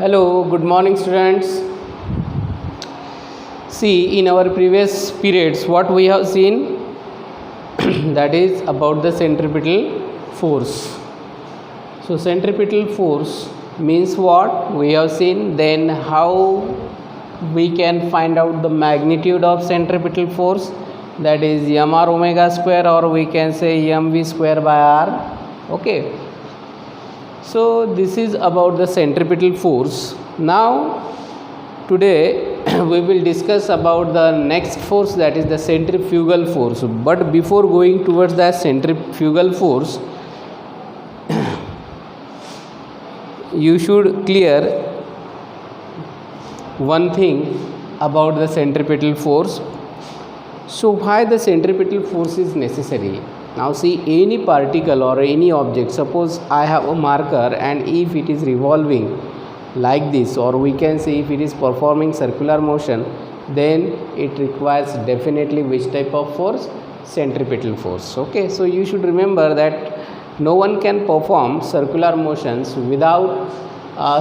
Hello, good morning, students. See, in our previous periods, what we have seen that is about the centripetal force. So, centripetal force means what? We have seen. Then, how we can find out the magnitude of centripetal force, that is m r omega square, or we can say mv square by r. Okay. So, this is about the centripetal force. Now, today we will discuss about the next force, that is the centrifugal force. But before going towards that centrifugal force, you should clear one thing about the centripetal force. So, why the centripetal force is necessary? Now see, any particle or any object, suppose I have a marker, and if it is revolving like this, or we can say if it is performing circular motion, then it requires definitely which type of force? Centripetal force. Okay, so you should remember that no one can perform circular motions without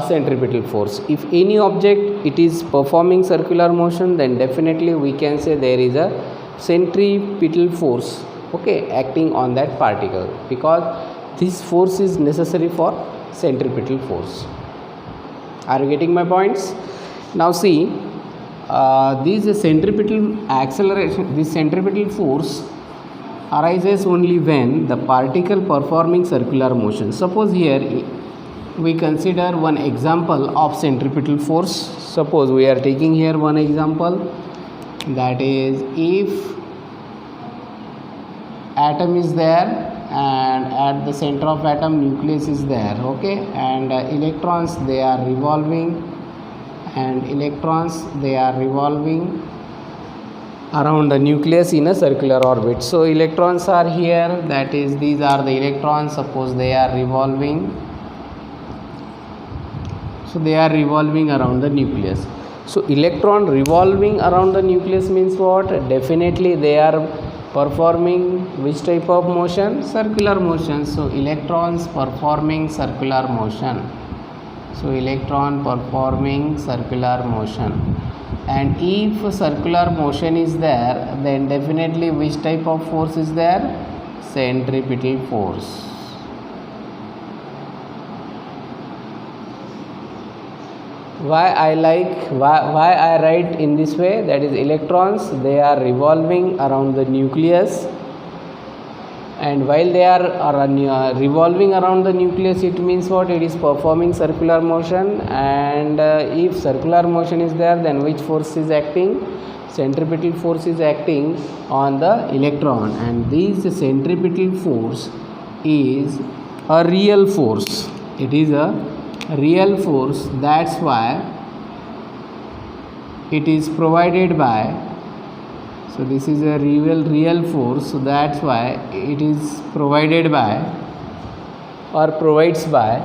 centripetal force. If any object it is performing circular motion, then definitely we can say there is a centripetal force, okay, acting on that particle, because this force is necessary for centripetal force. Are you getting my points? Now see, this centripetal acceleration, this centripetal force arises only when the particle performing circular motion. Suppose here we consider one example of centripetal force. Suppose we are taking here one example, that is, if atom is there and at the center of atom nucleus is there, okay, and electrons they are revolving, and electrons they are revolving around the nucleus in a circular orbit. So electrons are here, that is, these are the electrons. Suppose they are revolving, so they are revolving around the nucleus. So electron revolving around the nucleus means what? Definitely they are performing which type of motion? Circular motion. So electrons performing circular motion. So electron performing circular motion. And if circular motion is there, then definitely which type of force is there? Centripetal force. Why I write in this way, that is, electrons they are revolving around the nucleus, and while they are revolving around the nucleus, it means what? It is performing circular motion. And if circular motion is there, then which force is acting? Centripetal force is acting on the electron, and this centripetal force is a real force. It is a real force. That's why it is provided by, so this is a real force, so that's why it is provided by or provides by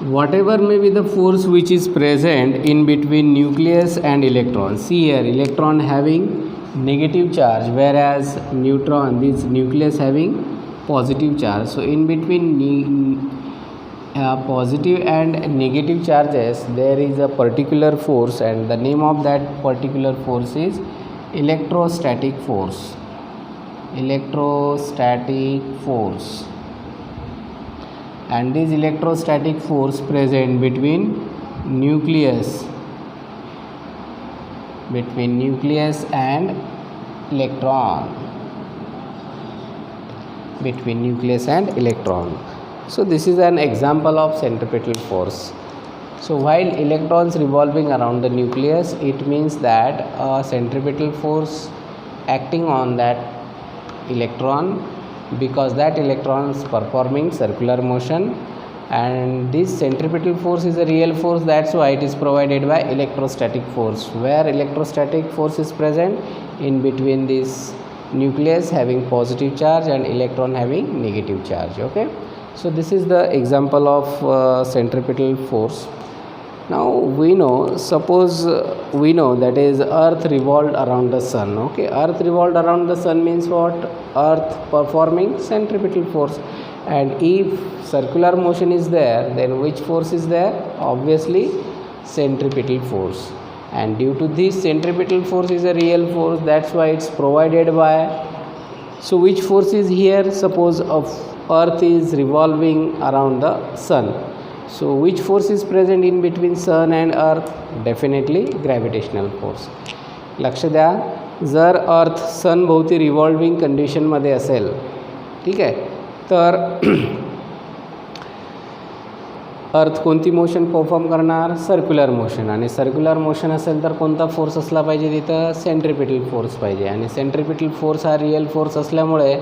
whatever may be the force which is present in between nucleus and electron. See here, electron having negative charge, whereas neutron, this nucleus having positive charge. So in between positive and negative charges there is a particular force, and the name of that particular force is electrostatic force. Electrostatic force. And this electrostatic force present between nucleus and electron, between nucleus and electron. So this is an example of centripetal force. So while electrons revolving around the nucleus, it means that a centripetal force acting on that electron, because that electron is performing circular motion, and this centripetal force is a real force. That's why it is provided by electrostatic force, where electrostatic force is present in between this nucleus having positive charge and electron having negative charge. Okay, so this is the example of centripetal force. Now we know, suppose we know, that is, earth revolved around the sun. Okay, earth revolved around the sun means what? Earth performing centripetal force, And if circular motion is there, then which force is there? Obviously centripetal force. And due to this centripetal force is a real force, that's why it's provided by. So which force is here? Suppose earth is revolving around the sun, so which force is present in between sun and earth? Definitely gravitational force. लक्ष द्या, जर अर्थ सन भोवती revolving कंडिशनमध्ये असेल, ठीक आहे, तर अर्थ कोणती मोशन परफॉर्म करणार? Circular motion. आणि सर्क्युलर मोशन असेल तर कोणता फोर्स असला पाहिजे तिथं? सेंट्रिपिटल फोर्स पाहिजे. आणि सेंट्रिपिटल फोर्स हा रिअल फोर्स असल्यामुळे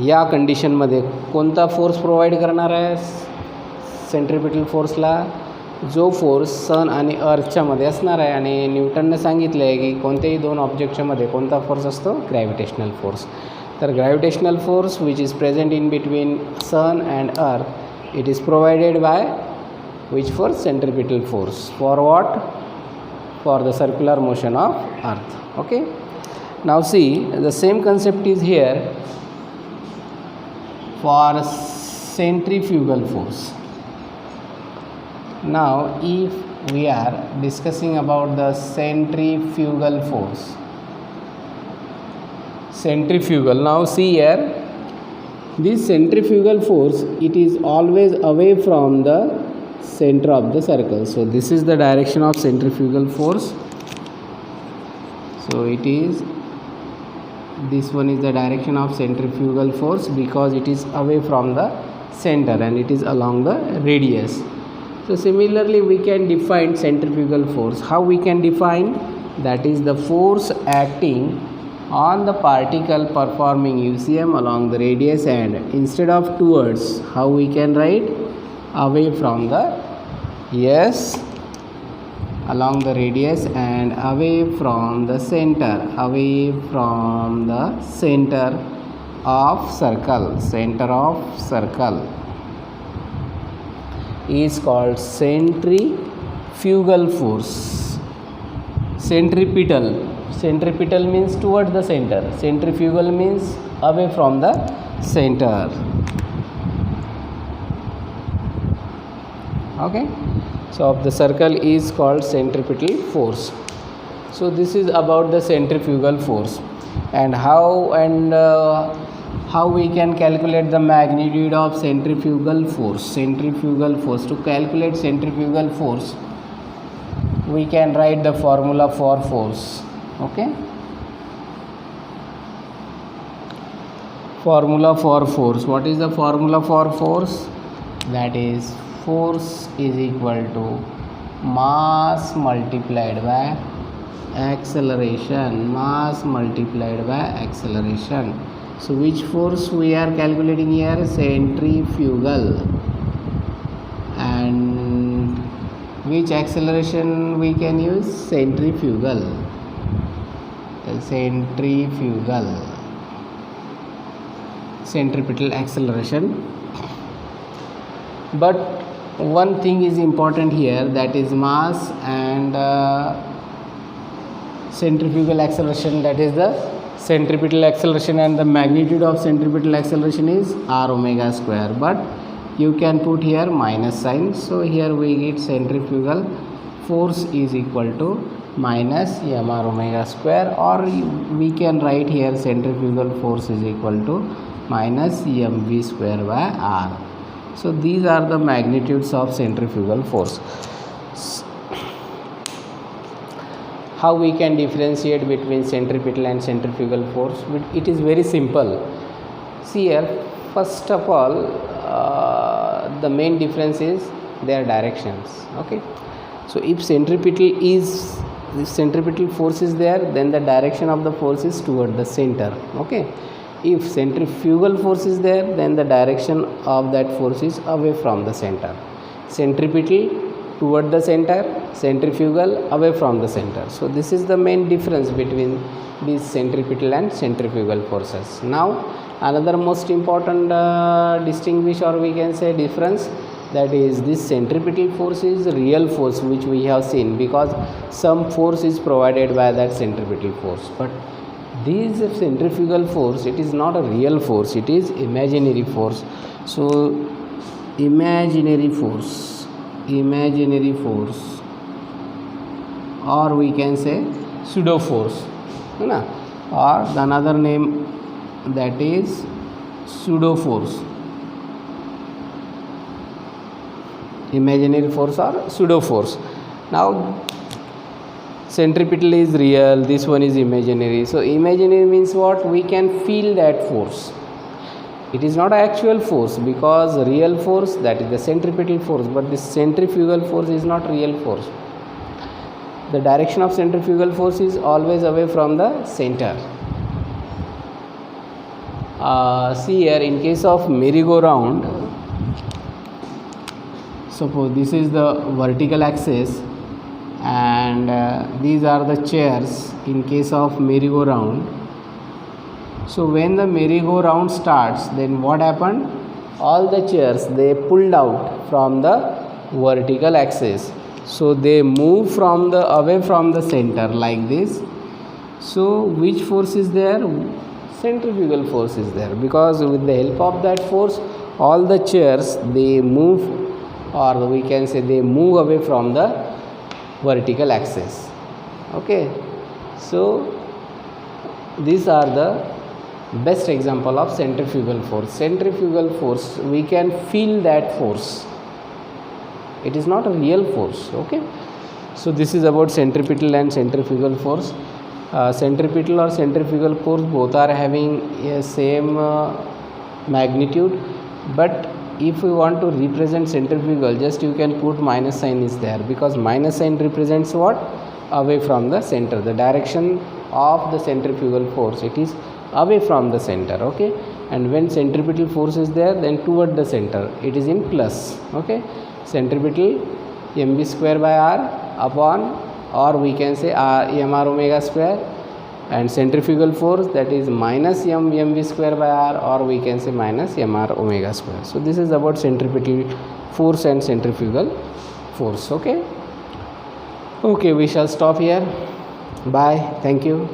या कंडिशनमध्ये कोणता फोर्स प्रोव्हाइड करणार आहे सेंट्रिपिटल फोर्सला? जो फोर्स सन आणि अर्थच्या मध्ये असणार आहे. आणि न्यूटनने सांगितलं आहे की कोणत्याही दोन ऑब्जेक्टच्या मध्ये कोणता फोर्स असतो? Gravitational force. तर gravitational force which is present in between sun and earth, it is provided by which force? Centripetal force. For what? For the circular motion of earth. Okay, now see, the same concept is here for centrifugal force. Now if we are discussing about the centrifugal force, centrifugal, now see here, this centrifugal force, it is always away from the center of the circle. So this is the direction of centrifugal force. So it is, this one is the direction of centrifugal force because it is away from the center and it is along the radius. So similarly we can define centrifugal force. How we can define? That is the force acting on the particle performing UCM along the radius, and instead of towards, how we can write? Away from the, yes, along the radius and away from the center, away from the center of circle. Center of circle is called centrifugal force. Centripetal, centripetal means towards the center, centrifugal means away from the center. Okay, so of the circle is called centripetal force. So this is about the centrifugal force. And how we can calculate the magnitude of centrifugal force? Centrifugal force, to calculate centrifugal force we can write the formula for force. Okay, formula for force. What is the formula for force? That is, force is equal to mass multiplied by acceleration. Mass multiplied by acceleration. So which force we are calculating here? Centrifugal. And which acceleration we can use? Centrifugal. Centrifugal, centripetal acceleration. But one thing is important here, that is mass and centrifugal acceleration, that is the centripetal acceleration, and the magnitude of centripetal acceleration is r omega square, but you can put here minus sign. So here we get centrifugal force is equal to minus mr omega square, or we can write here centrifugal force is equal to minus mv square by r. So these are the magnitudes of centrifugal force. How we can differentiate between centripetal and centrifugal force? It is very simple. See here, first of all, the main difference is their directions. Okay, so if centripetal force is there, then the direction of the force is toward the center. Okay, if centrifugal force is there, then the direction of that force is away from the center. Centripetal toward the center, centrifugal away from the center. So this is the main difference between these centripetal and centrifugal forces. Now another most important distinguish, or we can say difference, that is this centripetal force is real force which we have seen, because some force is provided by that centripetal force, but this centrifugal force, it is not a real force, it is imaginary force. So imaginary force, or we can say pseudo force, or another name, that is pseudo force. Imaginary force or pseudo force. Now centripetal is real, this one is imaginary. So imaginary means what? We can feel that force. It is not actual force, because real force, that is the centripetal force, but this centrifugal force is not real force. The direction of centrifugal force is always away from the center. See here, in case of merry-go-round, suppose this is the vertical axis and these are the chairs in case of merry-go-round. So when the merry-go-round starts, then what happened? All the chairs, they pulled out from the vertical axis. So they move from the away from the center like this. So which force is there? Centrifugal force is there, because with the help of that force all the chairs, they move, or we can say they move away from the vertical axis. Okay, so these are the best example of centrifugal force. Centrifugal force, we can feel that force, it is not a real force. Okay, so this is about centripetal and centrifugal force. Centripetal or centrifugal force, both are having a same magnitude, but if we want to represent centrifugal, just you can put minus sign is there, because minus sign represents what? Away from the center. The direction of the centrifugal force, it is away from the center. Okay, and when centripetal force is there, then toward the center, it is in plus. Okay, centripetal mv square by r upon, or we can say mr omega square, and centrifugal force, that is minus mv square by r, or we can say minus mr omega square. So this is about centripetal force and centrifugal force. Okay, we shall stop here. Bye, thank you.